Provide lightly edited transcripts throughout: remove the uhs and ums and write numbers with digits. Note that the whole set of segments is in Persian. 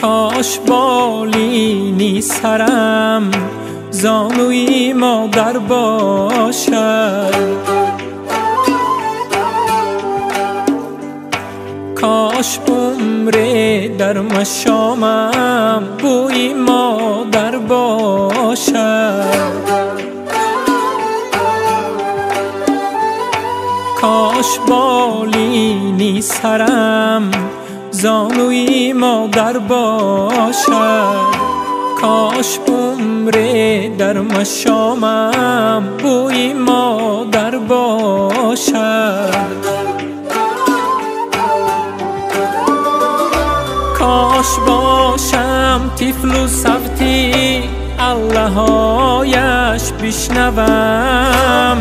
کاش بالینی سرم زانوی مادر باشد، کاش عمر در مشامم بوی مادر باشد، کاش بالینی سرم زانوی مادر باشد، کاش عمر در مشامم بوی مادر باشد، کاش باشم طفل و صوتی الله‌هایش بشنوم،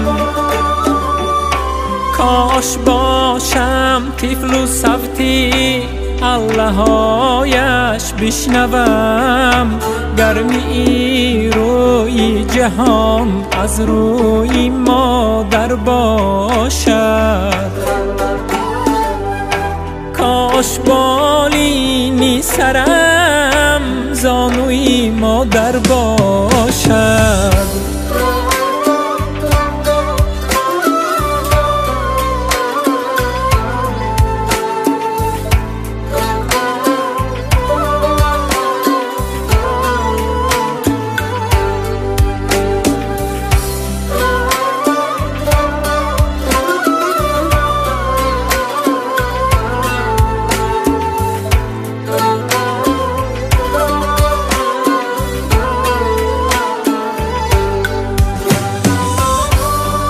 کاش باشم طفل و صوتی الله‌هایش بشنوم، گرمی روی جهان از روی مادر باشد، کاش بالینی سرم زانوی مادر باشد.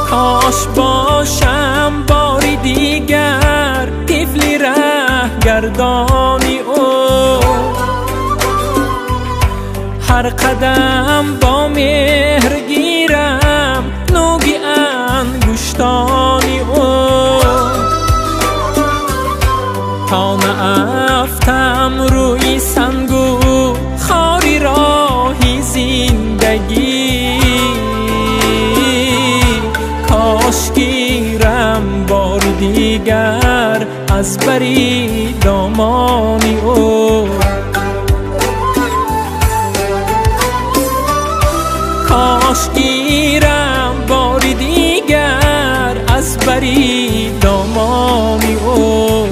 کاش باشم باری دیگر طفلی رهگردانی او، هر قدم با مهر گیرم نوگی انگشتانی او، تا نافتم روی سنگو خاری راهی زندگی، کاش گیرم بار دیگر از بری دامانی او، کاش گیرم بار دیگر از بری دامانی او.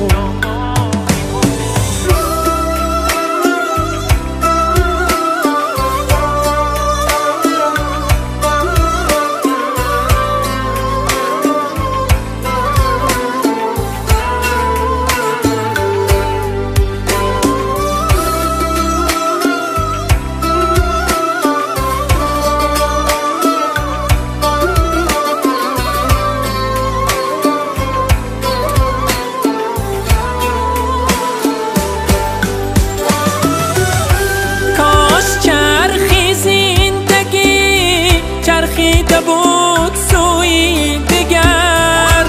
چرخیده بود سوی دیگر،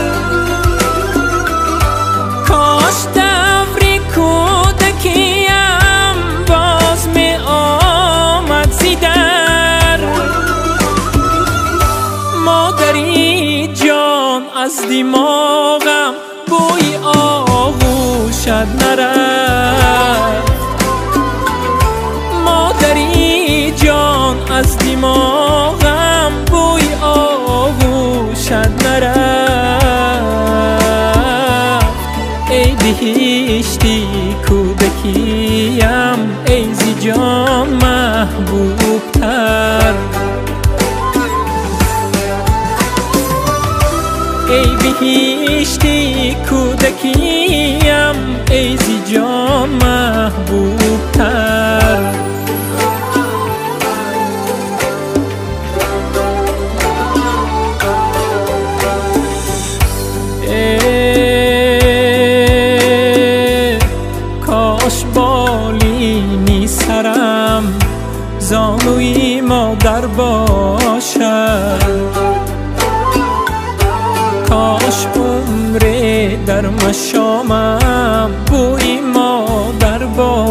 کاش دوری کودکیم باز می آمد زیدر، مادری جان از دماغم بوی آغوشت نرفت، مادری جان از دماغم بوی آغوشت نرفت، ای بهشتی کودکیم ای زی جان محبوب تر، ای بهشتی کودکیم ای زی جان محبوب تر. کاش بالینی سرم زانوی مادر باشد، کاش عمر در مشامم بوی مادر باشد،